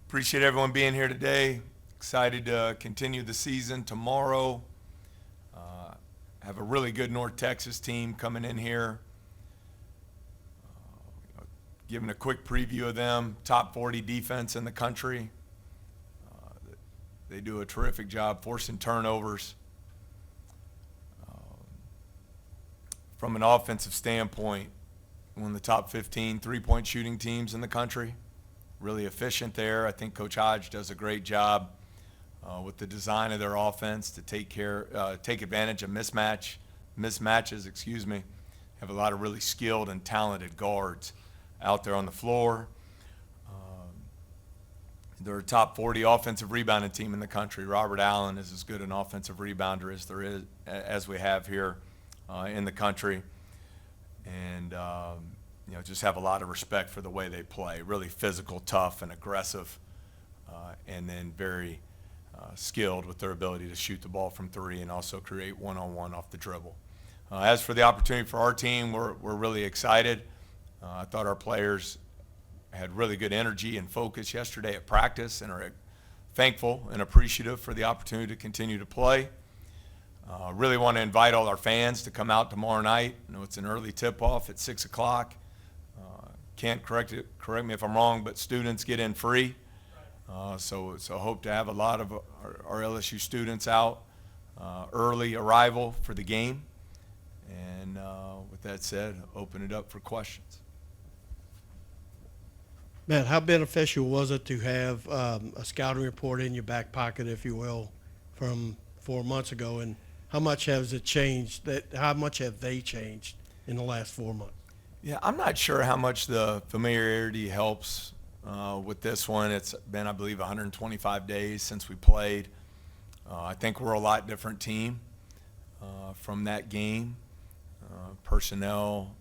Appreciate everyone being here today. Excited to continue the season tomorrow. Have a really good North Texas team coming in here. Giving a quick preview of them. Top 40 defense in the country. They do a terrific job forcing turnovers. From an offensive standpoint, one of the top 15 three-point shooting teams in the country. Really efficient there. I think Coach Hodge does a great job with the design of their offense to take advantage of mismatches. Have a lot of really skilled and talented guards out there on the floor. They're a top 40 offensive rebounding team in the country. Robert Allen is as good an offensive rebounder as we have here in the country, and just have a lot of respect for the way they play. Really physical, tough, and aggressive, and then very skilled with their ability to shoot the ball from three and also create one-on-one off the dribble. As for the opportunity for our team, we're really excited. I thought our players had really good energy and focus yesterday at practice and are thankful and appreciative for the opportunity to continue to play. Really want to invite all our fans to come out tomorrow night. I know it's an early tip-off at 6 o'clock. Can't correct me if I'm wrong, but students get in free. So hope to have a lot of our LSU students out, early arrival for the game. And with that said, open it up for questions. Matt, how beneficial was it to have a scouting report in your back pocket, if you will, from 4 months ago, and how much has it changed? How much have they changed in the last 4 months? Yeah, I'm not sure how much the familiarity helps with this one. It's been, I believe, 125 days since we played. I think we're a lot different team from that game. Personnel,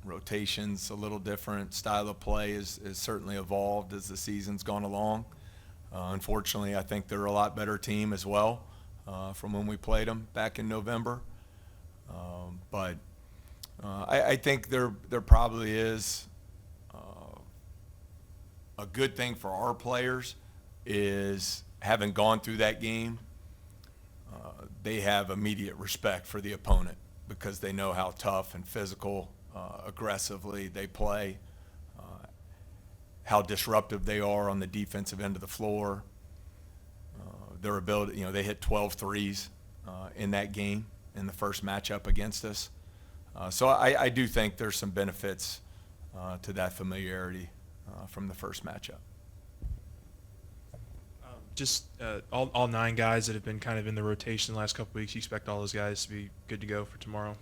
rotations, a little different. Style of play is certainly evolved as the season's gone along. Unfortunately, I think they're a lot better team as well from when we played them back in November. But I think there probably is a good thing for our players is having gone through that game, they have immediate respect for the opponent because they know how tough and physical, aggressively they play, how disruptive they are on the defensive end of the floor, their ability, they hit 12 threes in that game in the first matchup against us. So I do think there's some benefits to that familiarity from the first matchup. Just all 9 guys that have been kind of in the rotation the last couple weeks, you expect all those guys to be good to go for tomorrow?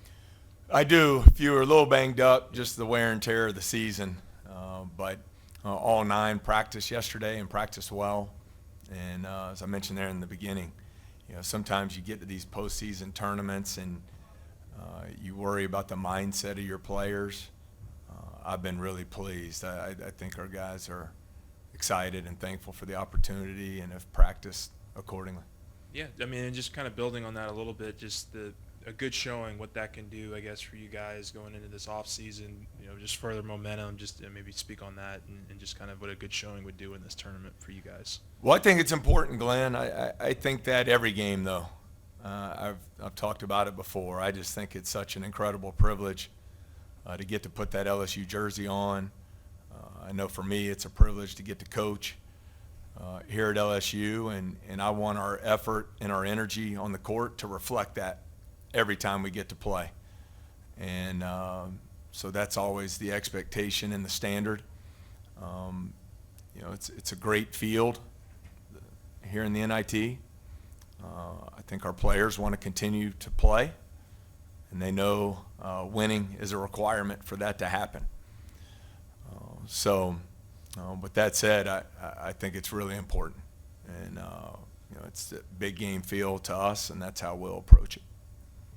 I do. A few are a little banged up, just the wear and tear of the season. But all 9 practiced yesterday and practiced well. And as I mentioned there in the beginning, sometimes you get to these postseason tournaments and you worry about the mindset of your players. I've been really pleased. I think our guys are excited and thankful for the opportunity and have practiced accordingly. Yeah, I mean, and just kind of building on that a little bit, just a good showing what that can do, I guess, for you guys going into this off season, just further momentum, just maybe speak on that and just kind of what a good showing would do in this tournament for you guys. Well, I think it's important, Glenn. I think that every game, though, I've talked about it before. I just think it's such an incredible privilege to get to put that LSU jersey on. I know for me it's a privilege to get to coach here at LSU, and I want our effort and our energy on the court to reflect that every time we get to play. And so that's always the expectation and the standard. It's a great field here in the NIT. I think our players want to continue to play, and they know winning is a requirement for that to happen. So with that said, I think it's really important. And, it's a big game feel to us, and that's how we'll approach it.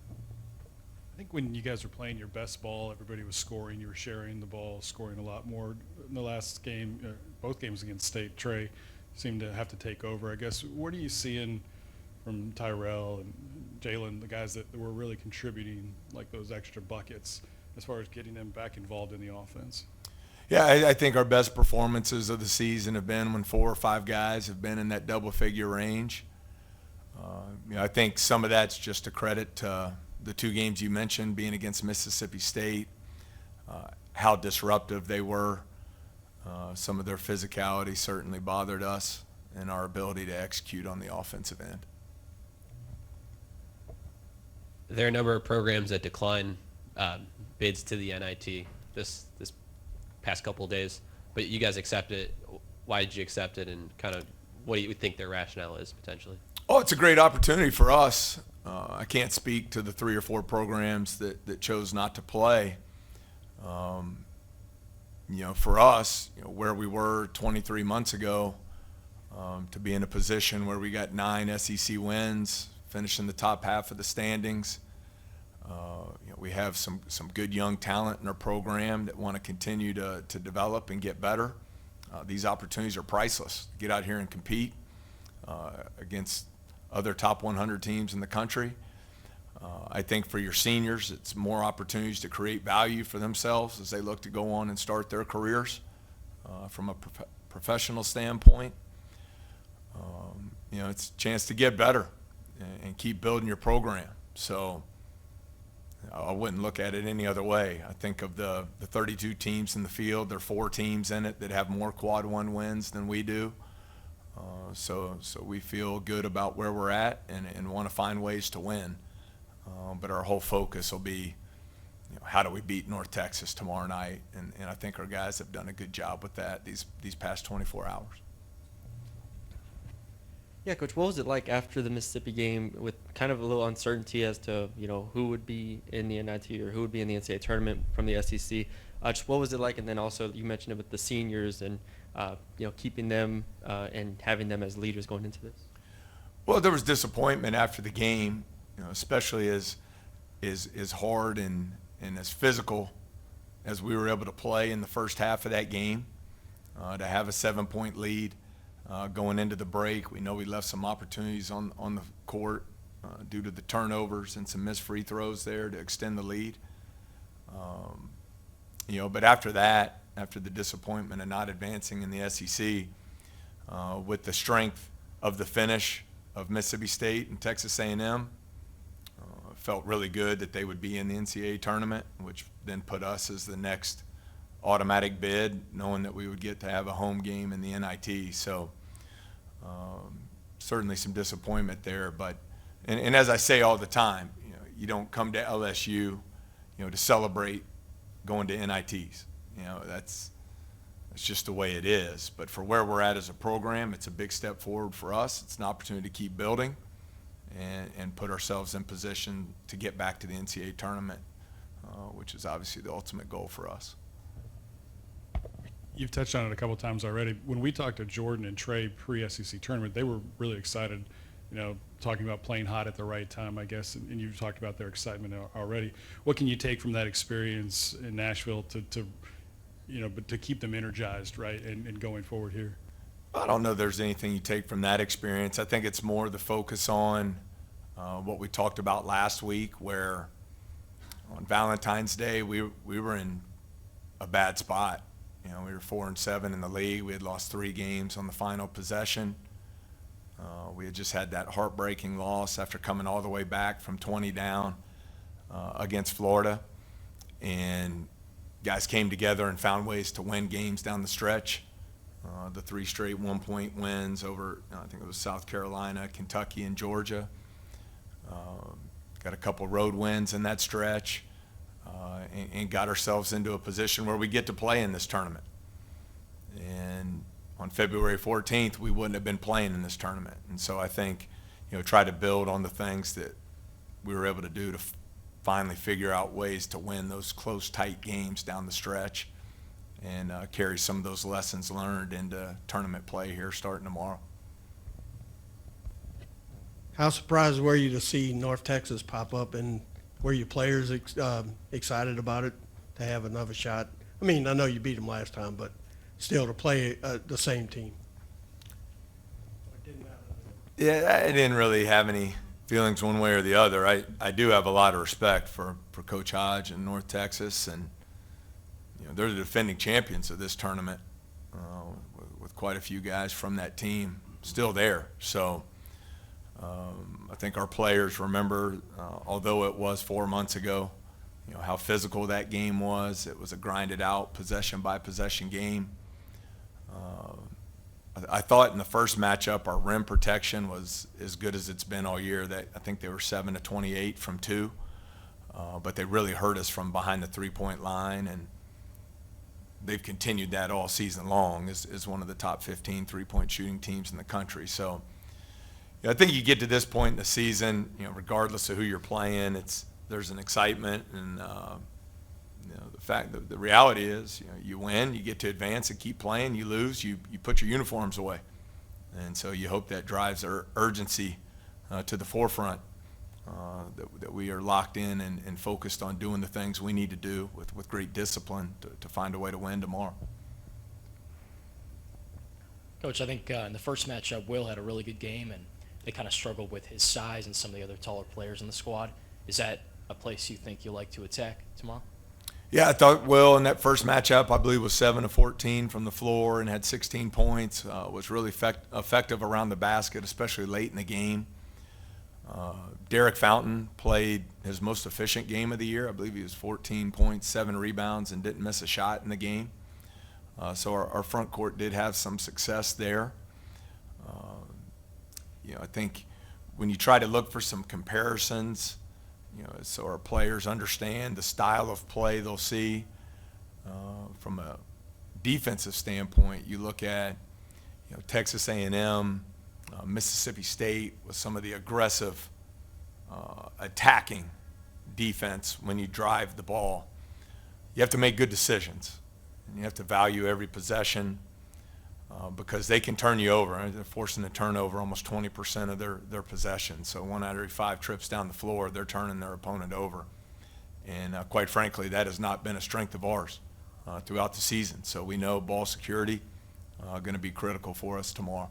I think when you guys were playing your best ball, everybody was scoring. You were sharing the ball, scoring a lot more. In the last game, both games against State, Trey seemed to have to take over. I guess, what are you seeing from Tyrell and Jalen, the guys that were really contributing, like those extra buckets, as far as getting them back involved in the offense? Yeah, I think our best performances of the season have been when 4 or 5 guys have been in that double-figure range. I think some of that's just a credit to the 2 games you mentioned, being against Mississippi State, how disruptive they were. Some of their physicality certainly bothered us and our ability to execute on the offensive end. There are a number of programs that decline bids to the NIT this past couple of days, but you guys accept it. Why did you accept it, and kind of what do you think their rationale is potentially? Oh, it's a great opportunity for us. I can't speak to the 3 or 4 programs that chose not to play. For us, where we were 23 months ago, to be in a position where we got 9 SEC wins, finish in the top half of the standings. We have some good young talent in our program that want to continue to develop and get better. These opportunities are priceless. Get out here and compete against other top 100 teams in the country. I think for your seniors, it's more opportunities to create value for themselves as they look to go on and start their careers from a professional standpoint. It's a chance to get better and keep building your program. So I wouldn't look at it any other way. I think of the 32 teams in the field, there are 4 teams in it that have more quad 1 wins than we do. So we feel good about where we're at and want to find ways to win. But our whole focus will be, how do we beat North Texas tomorrow night? And I think our guys have done a good job with that these past 24 hours. Yeah, Coach, what was it like after the Mississippi game with kind of a little uncertainty as to, who would be in the NIT or who would be in the NCAA tournament from the SEC? Just what was it like? And then also you mentioned it with the seniors and, keeping them and having them as leaders going into this. Well, there was disappointment after the game, especially as hard and as physical as we were able to play in the first half of that game, to have a 7-point lead. Going into the break, we know we left some opportunities on the court due to the turnovers and some missed free throws there to extend the lead. But after that, after the disappointment of not advancing in the SEC, with the strength of the finish of Mississippi State and Texas A&M, felt really good that they would be in the NCAA tournament, which then put us as the next automatic bid, knowing that we would get to have a home game in the NIT. So certainly some disappointment there, but and as I say all the time, you don't come to LSU, to celebrate going to NITs. That's just the way it is. But for where we're at as a program, it's a big step forward for us. It's an opportunity to keep building and put ourselves in position to get back to the NCAA tournament, which is obviously the ultimate goal for us. You've touched on it a couple of times already. When we talked to Jordan and Trey pre-SEC tournament, they were really excited, talking about playing hot at the right time, I guess, and you've talked about their excitement already. What can you take from that experience in Nashville but to keep them energized, right, and going forward here? I don't know there's anything you take from that experience. I think it's more the focus on what we talked about last week, where on Valentine's Day we were in a bad spot. We were 4-7 in the league. We had lost 3 games on the final possession. We had just had that heartbreaking loss after coming all the way back from 20 down against Florida. And guys came together and found ways to win games down the stretch. The 3 straight 1-point wins over, I think it was South Carolina, Kentucky, and Georgia. Got a couple road wins in that stretch. And got ourselves into a position where we get to play in this tournament. And on February 14th, we wouldn't have been playing in this tournament. And so I think, try to build on the things that we were able to do to finally figure out ways to win those close, tight games down the stretch and carry some of those lessons learned into tournament play here starting tomorrow. How surprised were you to see North Texas pop up, and were your players excited about it, to have another shot? I mean, I know you beat them last time, but still to play the same team. Yeah, I didn't really have any feelings one way or the other. I do have a lot of respect for Coach Hodge in North Texas, and they're the defending champions of this tournament, with quite a few guys from that team still there. So I think our players remember, although it was 4 months ago, how physical that game was. It was a grinded out possession by possession game. I thought in the first matchup our rim protection was as good as it's been all year. That I think they were 7 of 28 from 2, but they really hurt us from behind the 3-point line, and they've continued that all season long as one of the top 15 3-point shooting teams in the country. So I think you get to this point in the season, regardless of who you're playing, there's an excitement, and the reality is, you win, you get to advance and keep playing. You lose, you put your uniforms away, and so you hope that drives our urgency to the forefront. That we are locked in and focused on doing the things we need to do with great discipline to find a way to win tomorrow. Coach, I think in the first matchup, Will had a really good game, and they kind of struggled with his size and some of the other taller players in the squad. Is that a place you think you'll like to attack tomorrow? Yeah, I thought Will in that first matchup, I believe, was 7 of 14 from the floor and had 16 points, was really effective around the basket, especially late in the game. Derek Fountain played his most efficient game of the year. I believe he was 14 points, 7 rebounds, and didn't miss a shot in the game. So our front court did have some success there. I think when you try to look for some comparisons, so our players understand the style of play they'll see. From a defensive standpoint, you look at Texas A&M, Mississippi State with some of the aggressive attacking defense when you drive the ball. You have to make good decisions, and you have to value every possession because they can turn you over. They're forcing the turnover almost 20% of their possessions. So 1 out of every 5 trips down the floor, they're turning their opponent over. And quite frankly, that has not been a strength of ours throughout the season. So we know ball security going to be critical for us tomorrow.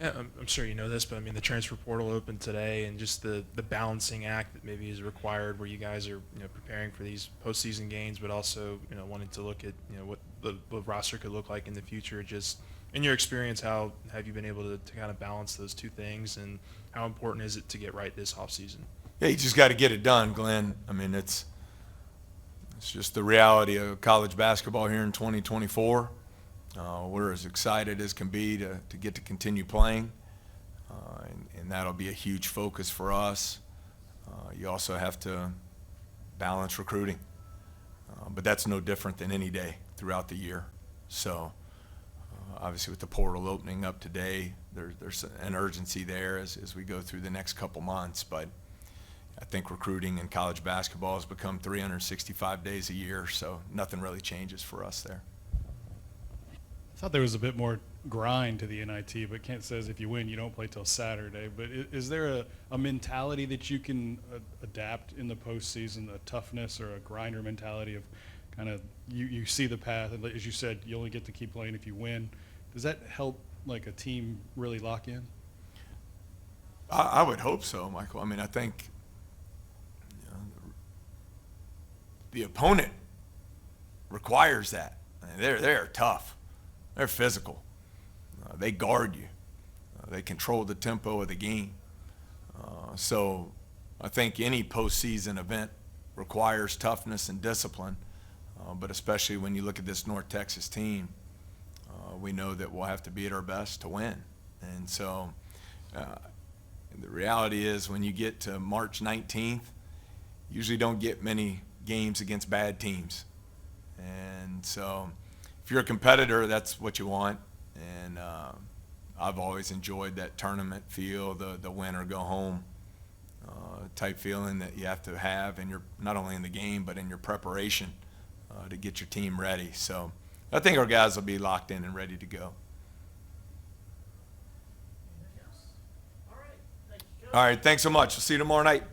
Yeah, I'm sure you know this, but I mean the transfer portal opened today, and just the balancing act that maybe is required, where you guys are preparing for these postseason games, but also wanting to look at what the roster could look like in the future. Just in your experience, how have you been able to kind of balance those two things, and how important is it to get right this offseason? Yeah, you just got to get it done, Glenn. I mean, it's just the reality of college basketball here in 2024. We're as excited as can be to get to continue playing, and that'll be a huge focus for us. You also have to balance recruiting, but that's no different than any day throughout the year. So obviously with the portal opening up today, there's an urgency there as we go through the next couple months, but I think recruiting in college basketball has become 365 days a year, so nothing really changes for us there. I thought there was a bit more grind to the NIT, but Kent says if you win, you don't play till Saturday. But is there a mentality that you can adapt in the postseason, a toughness or a grinder mentality of kind of you see the path, and as you said, you only get to keep playing if you win. Does that help like a team really lock in? I would hope so, Michael. I mean, I think the opponent requires that. I mean, they're tough. They're physical. They guard you. They control the tempo of the game. So I think any postseason event requires toughness and discipline, but especially when you look at this North Texas team, we know that we'll have to be at our best to win. And so the reality is when you get to March 19th, you usually don't get many games against bad teams. And so if you're a competitor, that's what you want. And I've always enjoyed that tournament feel, the win or go home type feeling that you have to have in your, not only in the game, but in your preparation to get your team ready. So I think our guys will be locked in and ready to go. All right, thanks so much. We'll see you tomorrow night.